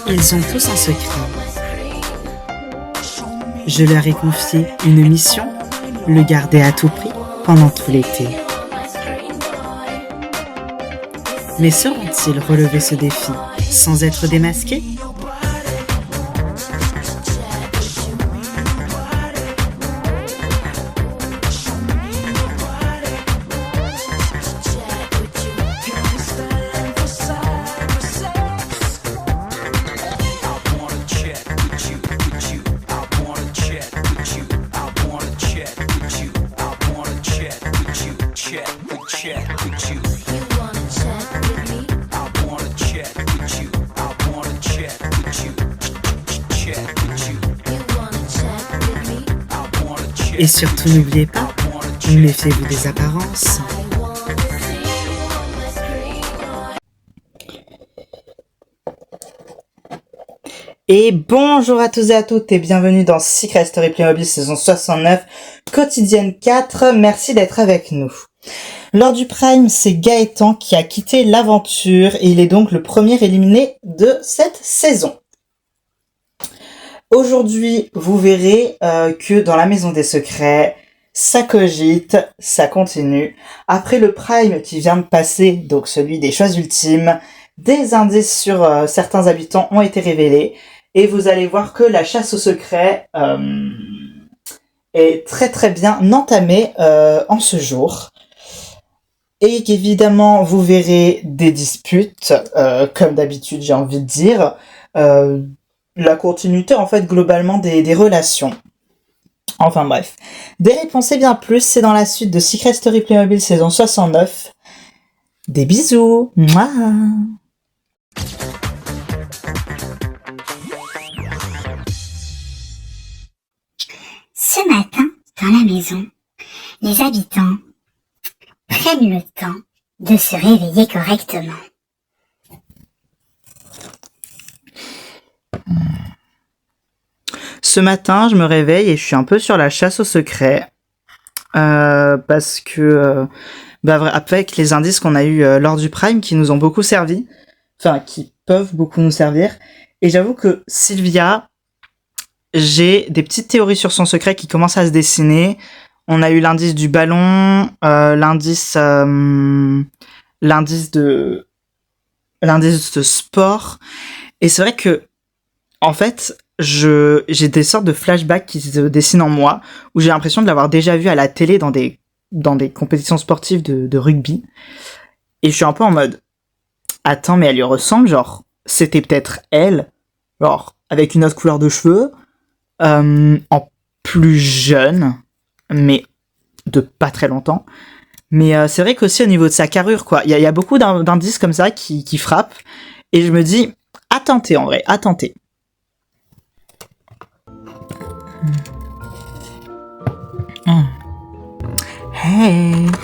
Ils ont tous un secret. Je leur ai confié une mission, le garder à tout prix pendant tout l'été. Mais sauront-ils relever ce défi sans être démasqués ? Et surtout n'oubliez pas, méfiez-vous des apparences. Et bonjour à tous et à toutes et bienvenue dans Secret Story Playmobil saison 69, quotidienne 4, merci d'être avec nous. Lors du Prime, c'est Gaëtan qui a quitté l'aventure et il est donc le premier éliminé de cette saison. Aujourd'hui, vous verrez que dans la Maison des Secrets, ça cogite, ça continue. Après le Prime qui vient de passer, donc celui des choix ultimes, des indices sur certains habitants ont été révélés. Et vous allez voir que la chasse au secret est très très bien entamée en ce jour. Et qu'évidemment, vous verrez des disputes, comme d'habitude j'ai envie de dire. La continuité en fait globalement des relations. Enfin bref. Des réponses et bien plus, c'est dans la suite de Secret Story Playmobil saison 69. Des bisous. Mouah. Ce matin, dans la maison, les habitants prennent le temps de se réveiller correctement. Ce matin, je me réveille et je suis un peu sur la chasse au secret. Parce que, avec les indices qu'on a eu lors du Prime qui nous ont beaucoup servi, enfin, qui peuvent beaucoup nous servir. Et j'avoue que Sylvia, j'ai des petites théories sur son secret qui commencent à se dessiner. On a eu l'indice du ballon, l'indice de sport. Et c'est vrai que, en fait, j'ai des sortes de flashbacks qui se dessinent en moi, où j'ai l'impression de l'avoir déjà vu à la télé dans des compétitions sportives de rugby. Et je suis un peu en mode, attends, mais elle lui ressemble, genre, c'était peut-être elle, genre, avec une autre couleur de cheveux, en plus jeune, mais de pas très longtemps. Mais c'est vrai qu'aussi au niveau de sa carrure, quoi, il y a beaucoup d'indices comme ça qui frappent, et je me dis, à tenter en vrai, à tenter.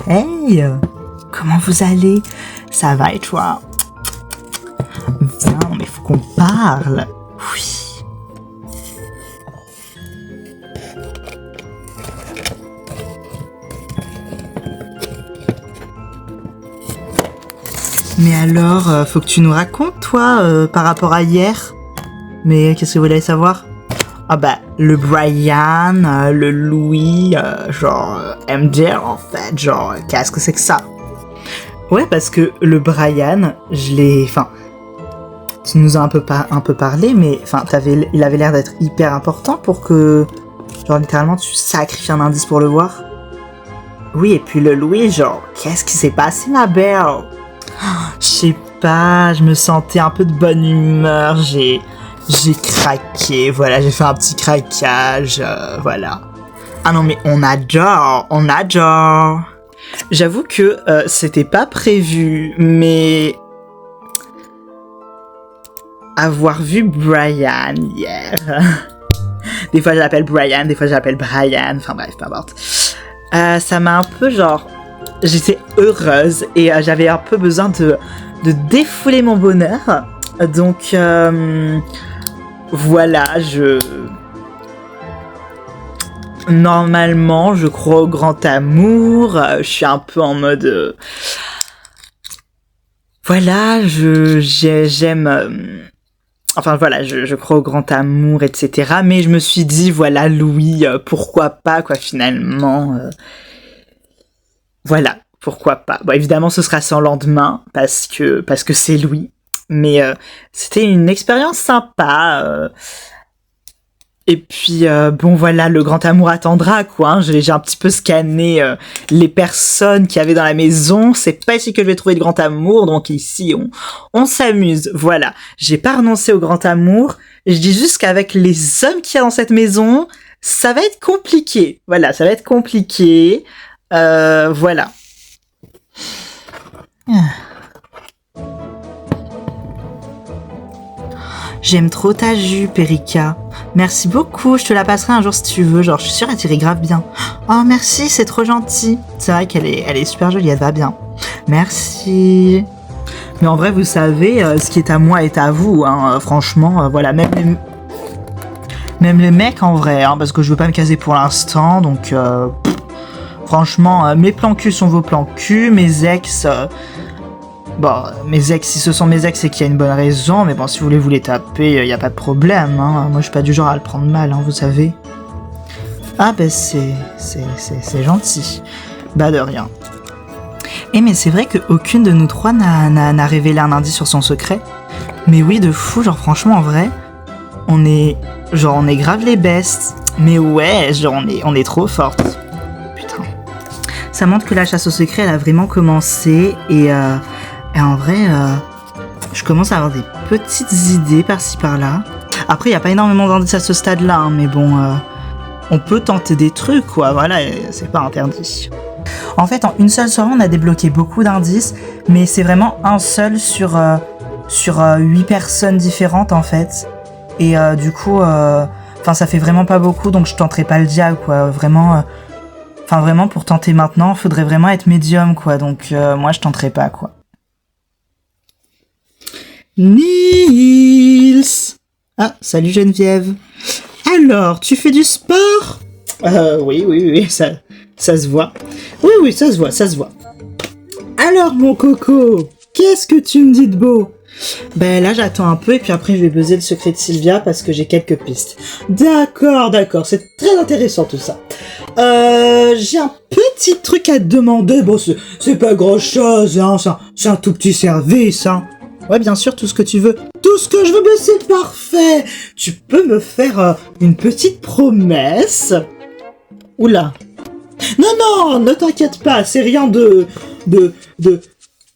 Hey, comment vous allez? Ça va et toi? Viens, mais faut qu'on parle. Oui. Mais alors, faut que tu nous racontes, toi, par rapport à hier. Mais qu'est-ce que vous voulez savoir? Ah bah, le Brian, le Louis, MJ en fait, qu'est-ce que c'est que ça? Ouais, parce que le Brian, tu nous as un peu parlé, mais il avait l'air d'être hyper important pour que, littéralement, tu sacrifies un indice pour le voir. Oui, et puis le Louis, qu'est-ce qui s'est passé, ma belle? Je sais pas, je me sentais un peu de bonne humeur, j'ai craqué, voilà, j'ai fait un petit craquage, voilà. Ah non mais on adore. J'avoue que c'était pas prévu, mais avoir vu Brian hier. Des fois je l'appelle Brian, des fois je l'appelle Brian, enfin bref, peu importe. Ça m'a un peu j'étais heureuse et j'avais un peu besoin de défouler mon bonheur. Donc voilà, normalement, je crois au grand amour. Je suis un peu en mode voilà, j'aime Enfin voilà, je crois au grand amour, etc. Mais je me suis dit, voilà, Louis, pourquoi pas, quoi, finalement. Voilà, pourquoi pas. Bon, évidemment, ce sera sans lendemain, parce que c'est Louis. Mais c'était une expérience sympa. Et puis, bon, voilà, le grand amour attendra, quoi. Hein. J'ai un petit peu scanné les personnes qu'il y avait dans la maison. C'est pas ici que je vais trouver le grand amour, donc ici, on s'amuse. Voilà, j'ai pas renoncé au grand amour. Je dis juste qu'avec les hommes qu'il y a dans cette maison, ça va être compliqué. Voilà, ça va être compliqué. Voilà. J'aime trop ta jupe, Erika. Merci beaucoup, je te la passerai un jour si tu veux. Genre, je suis sûre, elle t'irait grave bien. Oh, merci, c'est trop gentil. C'est vrai qu'elle est super jolie, elle va bien. Merci. Mais en vrai, vous savez, ce qui est à moi est à vous. Hein. Franchement, voilà, même les mecs en vrai, hein, parce que je veux pas me caser pour l'instant. Donc, franchement, mes plans cul sont vos plans cul. Mes ex... Bon, mes ex, si ce sont mes ex, c'est qu'il y a une bonne raison, mais bon, si vous voulez vous les taper, y a pas de problème, hein. Moi, je suis pas du genre à le prendre mal, hein, vous savez. Ah, ben, c'est gentil. Bah, de rien. Eh, mais c'est vrai qu'aucune de nous trois n'a révélé un indice sur son secret. Mais oui, de fou, genre, franchement, en vrai, on est grave les bestes. Mais ouais, genre, on est trop fortes. Putain. Ça montre que la chasse au secret, elle a vraiment commencé, et en vrai, je commence à avoir des petites idées par-ci par-là. Après, il n'y a pas énormément d'indices à ce stade-là, hein, mais bon, on peut tenter des trucs, quoi. Voilà, c'est pas interdit. En fait, en une seule soirée, on a débloqué beaucoup d'indices, mais c'est vraiment un seul sur 8 personnes différentes, en fait. Et du coup, ça fait vraiment pas beaucoup, donc je tenterai pas le diable, quoi. Vraiment, pour tenter maintenant, faudrait vraiment être médium, quoi. Donc, moi, je tenterai pas, quoi. Nils! Ah, salut Geneviève. Alors, tu fais du sport? Oui, ça se voit. Oui, ça se voit. Alors, mon coco, qu'est-ce que tu me dis de beau? Ben là, j'attends un peu et puis après, je vais buzzer le secret de Sylvia parce que j'ai quelques pistes. D'accord, c'est très intéressant tout ça. J'ai un petit truc à te demander. Bon, c'est pas grand-chose, hein, c'est un tout petit service, hein. Ouais, bien sûr, tout ce que tu veux. Tout ce que je veux, ben c'est parfait. Tu peux me faire une petite promesse? Oula. Non, ne t'inquiète pas, c'est rien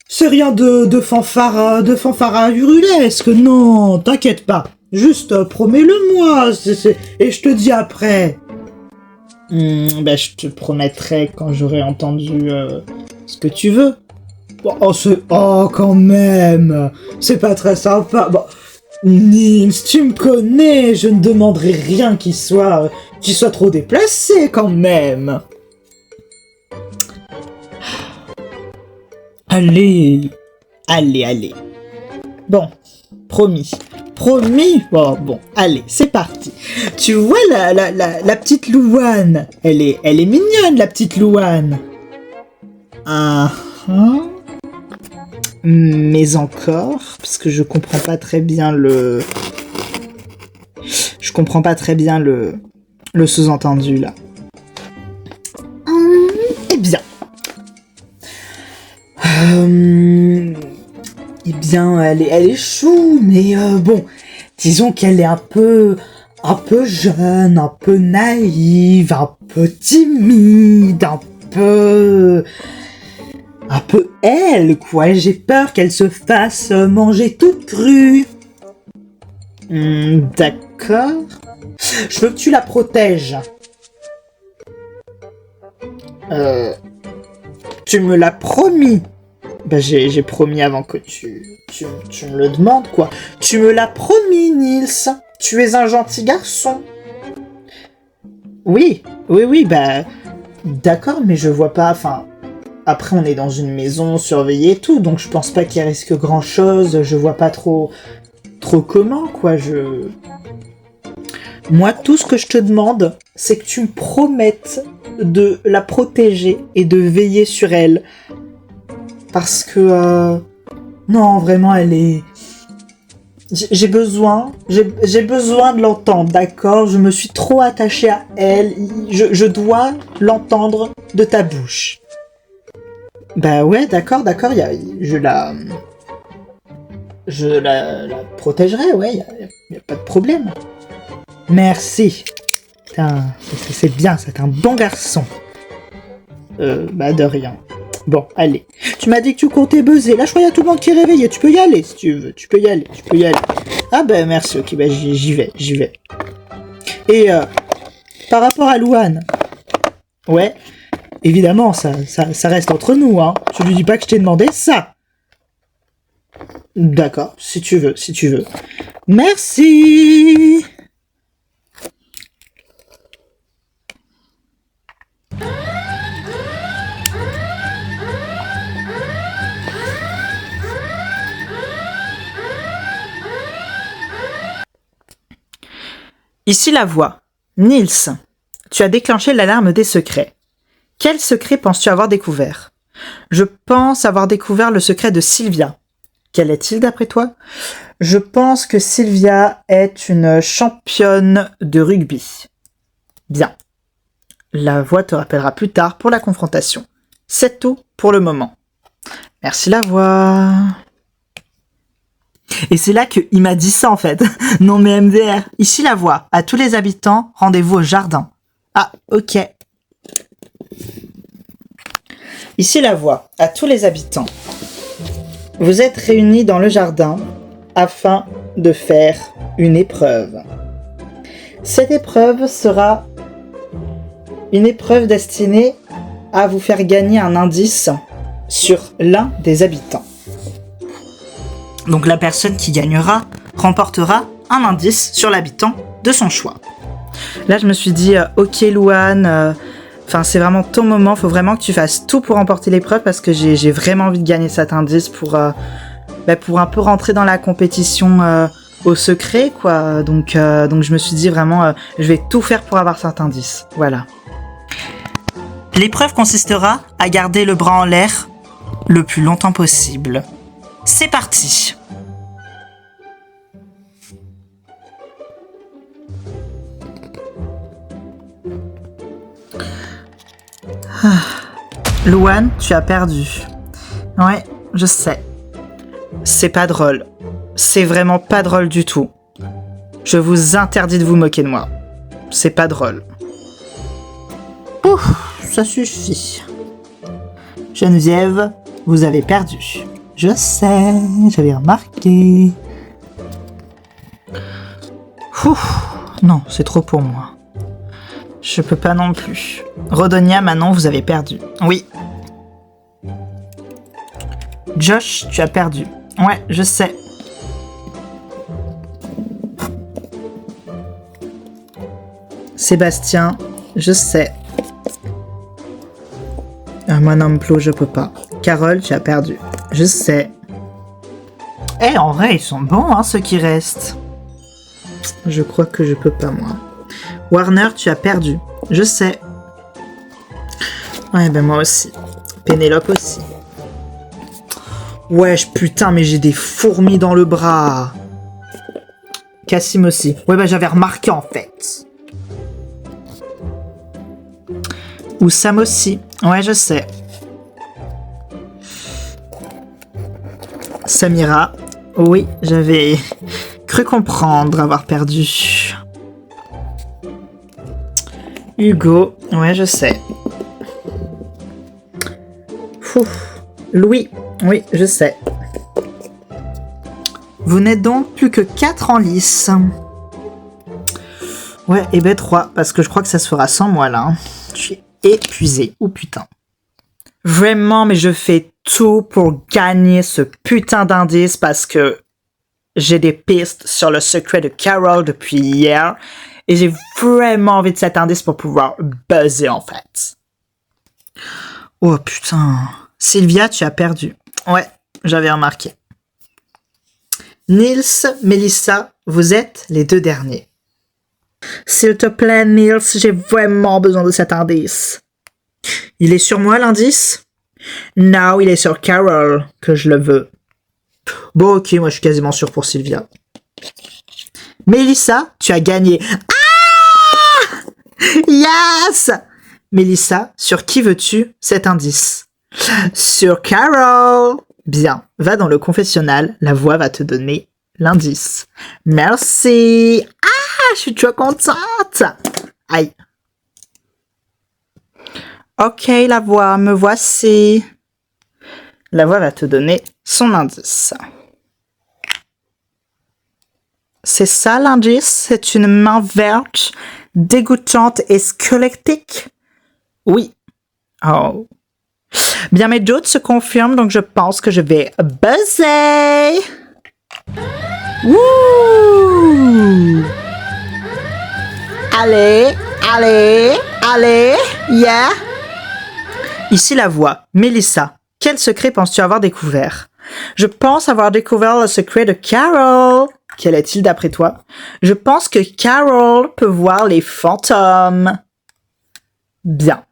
c'est rien de fanfare hurulesque. Non, t'inquiète pas. Juste promets-le-moi, et je te dis après. Ben, je te promettrai quand j'aurai entendu ce que tu veux. Quand même, c'est pas très sympa. Bon, Nils, tu me connais, je ne demanderai rien qui soit trop déplacé quand même. Allez. Bon, promis. Bon, allez, c'est parti. Tu vois la petite Louane, elle est mignonne, la petite Louane. Mais encore, parce que je comprends pas très bien le sous-entendu là. Eh bien, elle est chou, mais bon, disons qu'elle est un peu jeune, un peu naïve, un peu timide, un peu elle, quoi. J'ai peur qu'elle se fasse manger toute crue. D'accord. Je veux que tu la protèges. Tu me l'as promis. Bah, j'ai promis avant que tu me le demandes, quoi. Tu me l'as promis, Nils. Tu es un gentil garçon. Oui, bah... D'accord, mais je vois pas... Après, on est dans une maison surveillée et tout, donc je pense pas qu'il risque grand-chose. Je vois pas trop comment, quoi. Moi, tout ce que je te demande, c'est que tu me promettes de la protéger et de veiller sur elle. Parce que... Non, vraiment, elle est J'ai besoin de l'entendre, d'accord? Je me suis trop attachée à elle. Je dois l'entendre de ta bouche. Bah ouais, d'accord. Je la protégerai, ouais. Y a pas de problème. Merci. Putain, c'est bien, c'est un bon garçon. Bah de rien. Bon, allez. Tu m'as dit que tu comptais buzzer. Là, je crois qu'il y a tout le monde qui est réveillé. Tu peux y aller, si tu veux. Tu peux y aller. Ah ben, merci. Ok, ben j'y vais. Et, par rapport à Louane. Ouais. Évidemment, ça reste entre nous, hein. Tu lui dis pas que je t'ai demandé ça. D'accord, si tu veux. Merci. Ici la voix. Nils, tu as déclenché l'alarme des secrets. Quel secret penses-tu avoir découvert? Je pense avoir découvert le secret de Sylvia. Quel est-il d'après toi? Je pense que Sylvia est une championne de rugby. Bien. La voix te rappellera plus tard pour la confrontation. C'est tout pour le moment. Merci la voix. Et c'est là qu'il m'a dit ça en fait. Non mais MDR. Ici la voix. À tous les habitants, rendez-vous au jardin. Ah, ok. Ici la voix. À tous les habitants. Vous êtes réunis dans le jardin afin de faire une épreuve. Cette épreuve sera une épreuve destinée à vous faire gagner un indice sur l'un des habitants. Donc la personne qui gagnera remportera un indice sur l'habitant de son choix. Là je me suis dit ok Louane, c'est vraiment ton moment, faut vraiment que tu fasses tout pour remporter l'épreuve parce que j'ai vraiment envie de gagner cet indice pour un peu rentrer dans la compétition au secret quoi. Donc je me suis dit vraiment je vais tout faire pour avoir cet indice. Voilà. L'épreuve consistera à garder le bras en l'air le plus longtemps possible. C'est parti. Louane, tu as perdu. Ouais, je sais. C'est pas drôle. C'est vraiment pas drôle du tout. Je vous interdis de vous moquer de moi. C'est pas drôle. Ouf, ça suffit. Geneviève, vous avez perdu. Je sais, j'avais remarqué. Ouf, non, c'est trop pour moi. Je peux pas non plus. Rodonia, Manon, vous avez perdu. Oui. Josh, tu as perdu. Ouais, je sais. Sébastien, je sais. Moi non plus, je peux pas. Carole, tu as perdu. Je sais. Eh, en vrai, ils sont bons, hein, ceux qui restent. Je crois que je peux pas, moi. Warner, tu as perdu. Je sais. Ouais, ben moi aussi. Pénélope aussi. Wesh, putain, mais j'ai des fourmis dans le bras. Cassim aussi. Ouais, ben j'avais remarqué, en fait. Ou Sam aussi. Ouais, je sais. Samira. Oui, j'avais cru comprendre avoir perdu. Hugo. Ouais, je sais. Ouf. Louis. Oui, je sais. Vous n'êtes donc plus que 4 en lice. Ouais, et ben 3, parce que je crois que ça se fera sans moi, là. Je suis épuisé. Oh putain. Vraiment, mais je fais tout pour gagner ce putain d'indice parce que j'ai des pistes sur le secret de Carol depuis hier et j'ai vraiment envie de cet indice pour pouvoir buzzer, en fait. Oh putain. Sylvia, tu as perdu. Ouais, j'avais remarqué. Nils, Mélissa, vous êtes les 2 derniers. S'il te plaît, Nils, j'ai vraiment besoin de cet indice. Il est sur moi, l'indice? Non, il est sur Carol que je le veux. Bon, ok, moi je suis quasiment sûr pour Sylvia. Mélissa, tu as gagné. Ah! Yes! Mélissa, sur qui veux-tu cet indice? Sur Carol. Bien, va dans le confessionnal, la voix va te donner l'indice. Merci. Ah, je suis trop contente. Aïe. Ok, la voix, me voici. La voix va te donner son indice. C'est ça l'indice? C'est une main verte, dégoûtante et squelettique? Oui. Oh. Bien, mes doutes se confirment, donc je pense que je vais buzzer. Wouh! Allez, allez, allez, yeah! Ici la voix. Mélissa, quel secret penses-tu avoir découvert? Je pense avoir découvert le secret de Carol. Quel est-il d'après toi? Je pense que Carol peut voir les fantômes. Bien.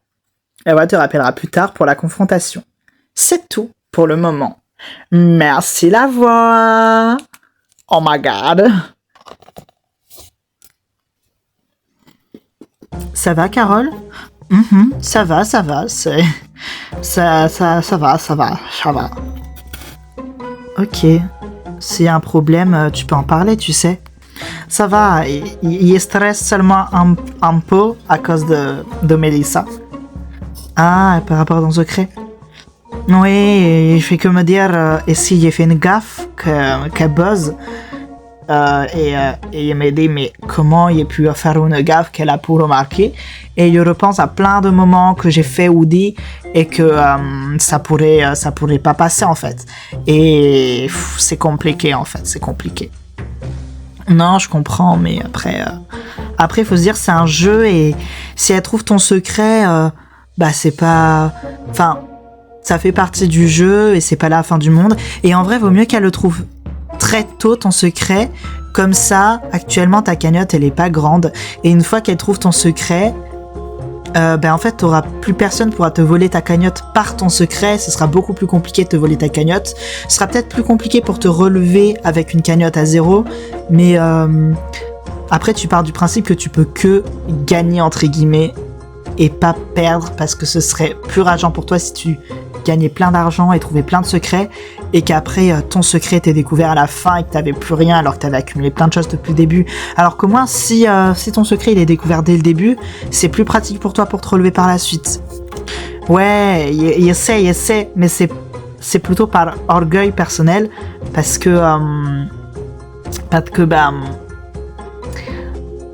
La voix te rappellera plus tard pour la confrontation. C'est tout pour le moment. Merci la voix. Oh my god. Ça va, Carole? Ça va, ça va. Ça va. Ok. S'il y a un problème, tu peux en parler, tu sais. Ça va, il stresse seulement un peu à cause de Mélissa. Ah, par rapport à ton secret. Oui, il fait que me dire si j'ai fait une gaffe, qu'elle buzz. Et il m'a dit, mais comment il a pu faire une gaffe qu'elle a pu remarquer? Et il repense à plein de moments que j'ai fait ou dit et que ça pourrait pas passer en fait. Et c'est compliqué en fait, c'est compliqué. Non, je comprends, mais après il faut se dire c'est un jeu et si elle trouve ton secret, bah c'est pas, enfin ça fait partie du jeu et c'est pas la fin du monde. Et en vrai, vaut mieux qu'elle le trouve très tôt ton secret, comme ça actuellement ta cagnotte elle est pas grande et une fois qu'elle trouve ton secret, en fait t'auras plus personne pourra te voler ta cagnotte par ton secret, ce sera beaucoup plus compliqué de te voler ta cagnotte, ce sera peut-être plus compliqué pour te relever avec une cagnotte à 0, mais après tu pars du principe que tu peux que gagner entre guillemets et pas perdre parce que ce serait plus rageant pour toi si tu gagnais plein d'argent et trouvais plein de secrets et qu'après ton secret t'est découvert à la fin et que t'avais plus rien alors que t'avais accumulé plein de choses depuis le début. Alors qu'au moins si ton secret il est découvert dès le début, c'est plus pratique pour toi pour te relever par la suite. Ouais, il essaie, mais c'est plutôt par orgueil personnel parce que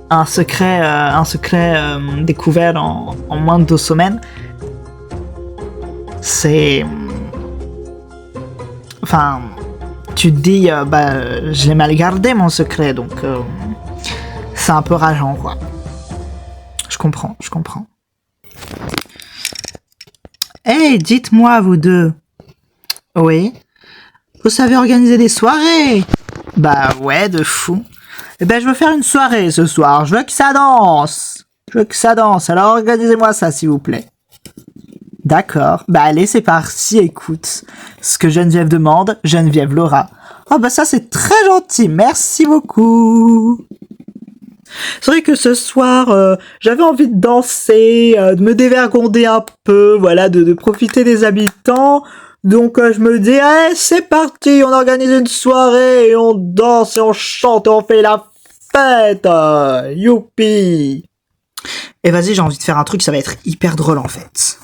un secret découvert en moins de 2 semaines, c'est... Enfin, tu te dis, je l'ai mal gardé mon secret, donc c'est un peu rageant, quoi. Je comprends. Hey, dites-moi, vous deux. Oui? Vous savez organiser des soirées? Bah ouais, de fou. Eh ben, je veux faire une soirée ce soir. Je veux que ça danse. Alors organisez-moi ça, s'il vous plaît. D'accord. Bah allez, c'est parti, écoute. Ce que Geneviève demande, Geneviève l'aura. Oh bah ça, c'est très gentil. Merci beaucoup. C'est vrai que ce soir, j'avais envie de danser, de me dévergonder un peu, voilà, de profiter des habitants. Donc je me dis, allez, c'est parti, on organise une soirée, et on danse, et on chante, et on fait la fête. Youpi. Et vas-y, j'ai envie de faire un truc, ça va être hyper drôle en fait.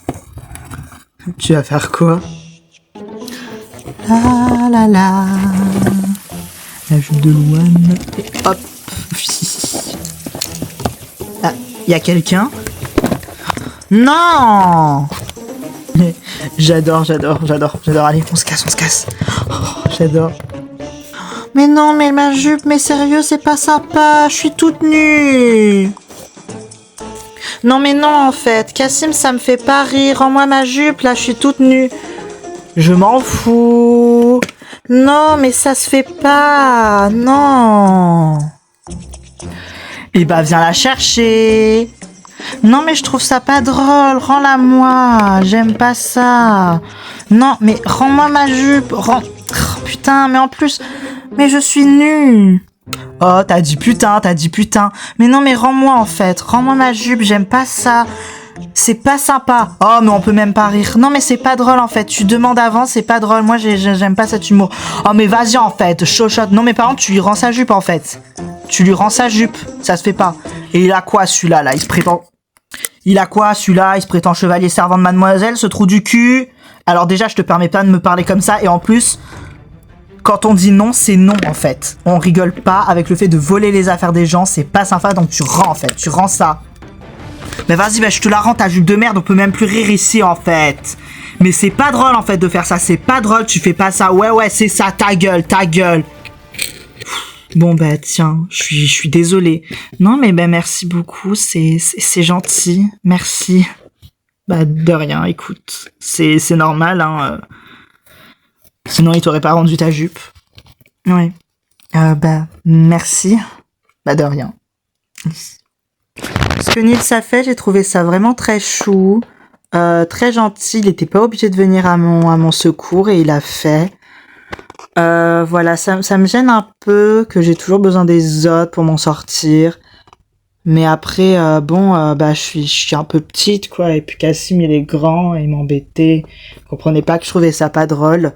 Tu vas faire quoi? La la la. La jupe de Louane. Et hop. Ah, y a quelqu'un? Non! J'adore. Allez, on se casse. Oh, j'adore. Mais non, mais ma jupe, mais sérieux, c'est pas sympa. Je suis toute nue. Non, mais non, en fait. Cassim, ça me fait pas rire. Rends-moi ma jupe, là, je suis toute nue. Je m'en fous. Non, mais ça se fait pas. Non. Eh ben, viens la chercher. Non, mais je trouve ça pas drôle. Rends-la moi. J'aime pas ça. Non, mais rends-moi ma jupe. Oh, putain, mais en plus... Mais je suis nue. Oh, t'as dit putain. Mais non, mais rends-moi en fait. Rends-moi ma jupe, j'aime pas ça. C'est pas sympa. Oh, mais on peut même pas rire. Non, mais c'est pas drôle en fait. Tu demandes avant, c'est pas drôle. Moi, j'aime pas cet humour. Oh, mais vas-y en fait, chochotte. Non, mais par contre, tu lui rends sa jupe en fait. Tu lui rends sa jupe. Ça se fait pas. Et il a quoi celui-là, là? Il se prétend... Il a quoi celui-là? Il se prétend chevalier servant de mademoiselle, ce trou du cul. Alors déjà, je te permets pas de me parler comme ça. Et en plus, quand on dit non, c'est non en fait. On rigole pas avec le fait de voler les affaires des gens. C'est pas sympa, donc tu rends en fait. Tu rends ça. Mais vas-y, je te la rends ta jupe de merde. On peut même plus rire ici en fait. Mais c'est pas drôle en fait de faire ça. C'est pas drôle, tu fais pas ça. Ouais, c'est ça. Ta gueule. Bon bah tiens, je suis désolée. Non mais merci beaucoup, c'est gentil, merci. Bah de rien, écoute, c'est normal hein. Sinon il t'aurait pas rendu ta jupe. Ouais. Bah merci. Bah de rien. Ce que Nils a fait, j'ai trouvé ça vraiment très chou, très gentil. Il était pas obligé de venir à mon secours et il a fait. Voilà, ça me gêne un peu que j'ai toujours besoin des autres pour m'en sortir. Mais après, je suis un peu petite, quoi. Et puis Cassim, il est grand, et il m'embêtait. Il comprenait pas que je trouvais ça pas drôle.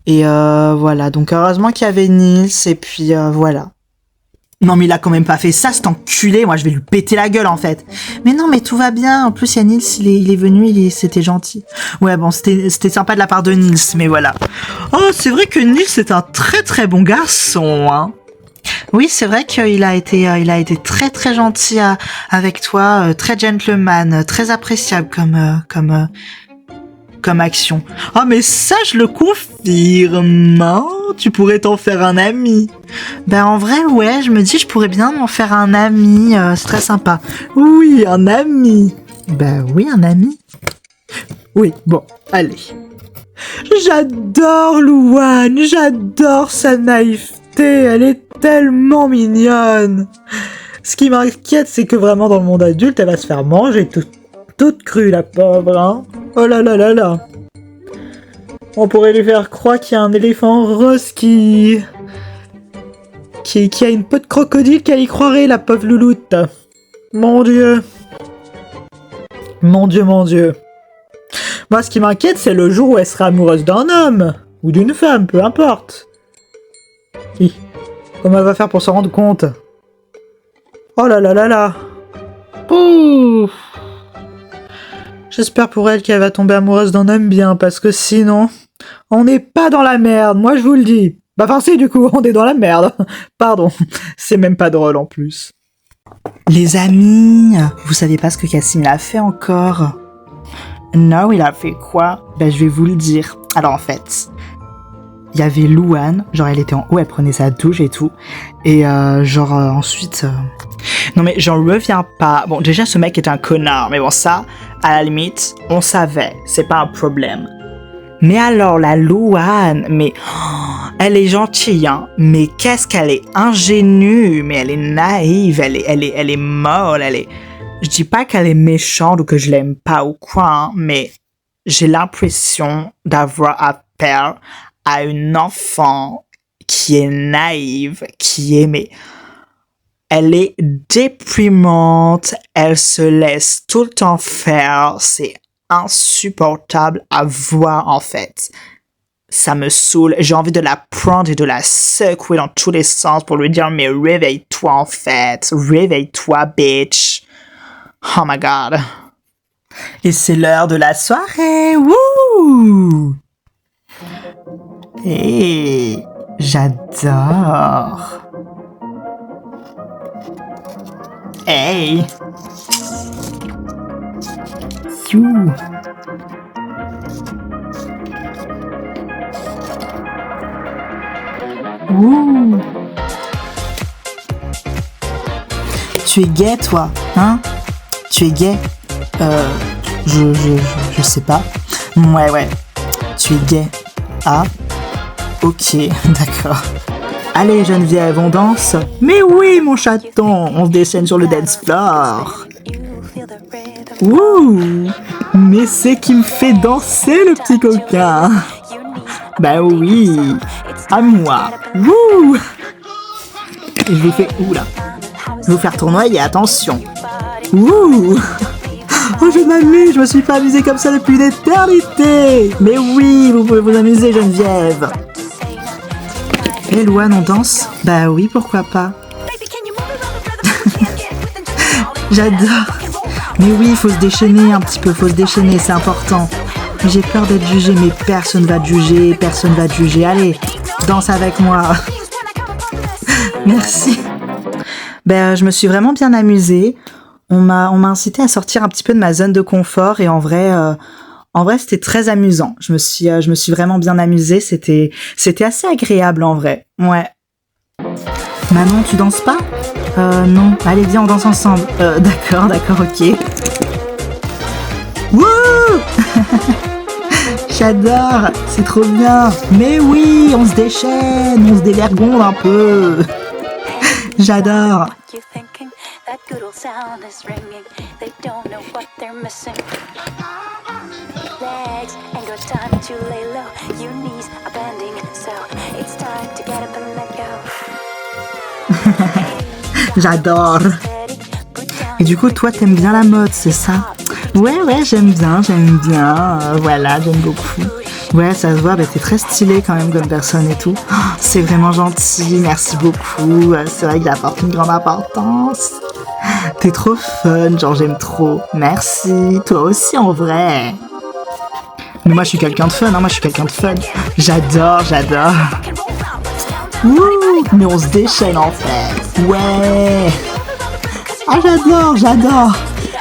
Et voilà, donc heureusement qu'il y avait Nils, et puis voilà. Non mais il a quand même pas fait ça, cet enculé, moi je vais lui péter la gueule en fait. Mais non mais tout va bien, en plus il y a Nils, il est venu, c'était gentil. Ouais bon, c'était sympa de la part de Nils, mais voilà. Oh c'est vrai que Nils est un très très bon garçon, hein. Oui c'est vrai qu'il a été très très gentil avec toi, très gentleman, très appréciable comme action. Oh mais ça je le confirme, hein. Tu pourrais t'en faire un ami. Ben en vrai ouais, je me dis je pourrais bien m'en faire un ami, c'est très sympa. Oui, un ami. Ben oui, un ami. Oui, bon, allez. J'adore Louane, j'adore sa naïveté, elle est tellement mignonne. Ce qui m'inquiète, c'est que vraiment dans le monde adulte, elle va se faire manger toute crue, la pauvre, hein. Oh là là là là. On pourrait lui faire croire qu'il y a un éléphant rose qui a une peau de crocodile qu'elle y croirait, la pauvre louloute. Mon Dieu. Mon Dieu. Moi, ce qui m'inquiète, c'est le jour où elle sera amoureuse d'un homme. Ou d'une femme, peu importe. Oui. Comment elle va faire pour s'en rendre compte? Oh là là là là. Pouf. J'espère pour elle qu'elle va tomber amoureuse d'un homme bien, parce que sinon, on n'est pas dans la merde, moi je vous le dis. Bah enfin si, du coup, on est dans la merde. Pardon, c'est même pas drôle en plus. Les amis, vous savez pas ce que Cassim a fait encore? Non, il a fait quoi? Ben je vais vous le dire. Alors en fait, il y avait Louane, genre elle était en haut, elle prenait sa douche et tout. Et ensuite... Non mais j'en reviens pas. Bon déjà ce mec est un connard, mais bon ça, à la limite, on savait, c'est pas un problème. Mais alors la Louane, mais elle est gentille, hein. Mais qu'est-ce qu'elle est ingénue, mais elle est naïve, elle est molle, elle est... Je dis pas qu'elle est méchante ou que je l'aime pas ou quoi, hein, mais j'ai l'impression d'avoir affaire à une enfant qui est naïve, qui est... mais elle est déprimante, elle se laisse tout le temps faire, c'est insupportable à voir en fait. Ça me saoule, j'ai envie de la prendre et de la secouer dans tous les sens pour lui dire mais réveille-toi en fait, réveille-toi bitch. Oh my god. Et c'est l'heure de la soirée, wouh! Et j'adore. Hey! You! Ouh! Tu es gay, toi, hein? Tu es gay? Je sais pas. Ouais. Tu es gay. Ah? Ok, d'accord. Allez Geneviève, on danse? Mais oui mon chaton, on se déchaîne sur le dance floor. Ouh, mais c'est qui me fait danser le petit coquin. Bah oui, à moi. Ouh. Et je vous fais là. Je vais vous faire tournoyer, attention. Ouh. Oh, je m'amuse, je me suis pas amusé comme ça depuis une éternité. Mais oui, vous pouvez vous amuser, Geneviève. Et Louane, on danse? Bah oui, pourquoi pas. J'adore. Mais oui, il faut se déchaîner un petit peu, faut se déchaîner, c'est important. J'ai peur d'être jugée, mais personne va te juger, personne va te juger. Allez, danse avec moi. Merci. Ben, je me suis vraiment bien amusée. On m'a incité à sortir un petit peu de ma zone de confort et en vrai, c'était très amusant. Je me suis vraiment bien amusée. C'était assez agréable en vrai. Ouais. Manon, tu danses pas? Non. Allez, viens, on danse ensemble. D'accord, ok. Wouh! J'adore, c'est trop bien. Mais oui, on se déchaîne, on se dévergonde un peu. J'adore. J'adore. Et du coup, toi, t'aimes bien la mode, c'est ça? Ouais, j'aime bien. Voilà, j'aime beaucoup. Ouais, ça se voit, t'es très stylé quand même comme personne et tout. Oh, c'est vraiment gentil, merci beaucoup. C'est vrai que j'apporte une grande importance. T'es trop fun, genre j'aime trop. Merci, toi aussi en vrai. Mais moi je suis quelqu'un de fun, J'adore. Ouh, mais on se déchaîne en fait. Ouais. Ah j'adore.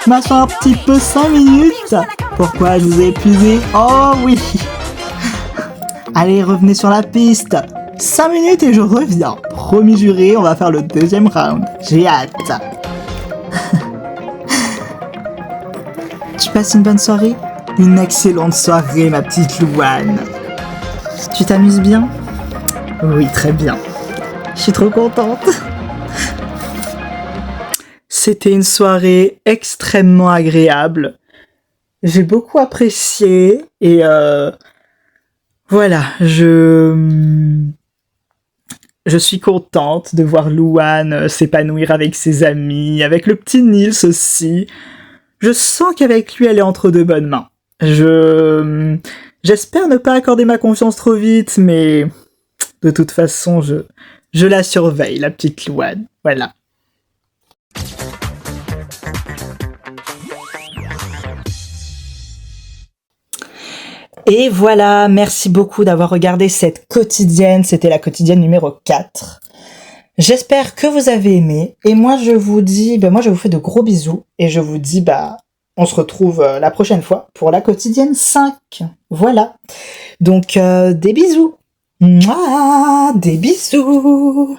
Machin un petit peu 5 minutes. Pourquoi je vous ai épuisé? Oh oui. Allez, revenez sur la piste. 5 minutes et je reviens. Promis juré, on va faire le deuxième round. J'ai hâte. Tu passes une bonne soirée? Une excellente soirée, ma petite Louane. Tu t'amuses bien? Oui, très bien. Je suis trop contente. C'était une soirée extrêmement agréable. J'ai beaucoup apprécié et voilà, je suis contente de voir Louane s'épanouir avec ses amis, avec le petit Nils aussi. Je sens qu'avec lui, elle est entre de bonnes mains. J'espère ne pas accorder ma confiance trop vite, mais de toute façon, je la surveille, la petite Louane. Voilà. Et voilà, merci beaucoup d'avoir regardé cette quotidienne. C'était la quotidienne numéro 4. J'espère que vous avez aimé. Et moi, je vous fais de gros bisous. Et je vous dis, on se retrouve la prochaine fois pour la quotidienne 5. Voilà. Donc, des bisous. Mouah, des bisous.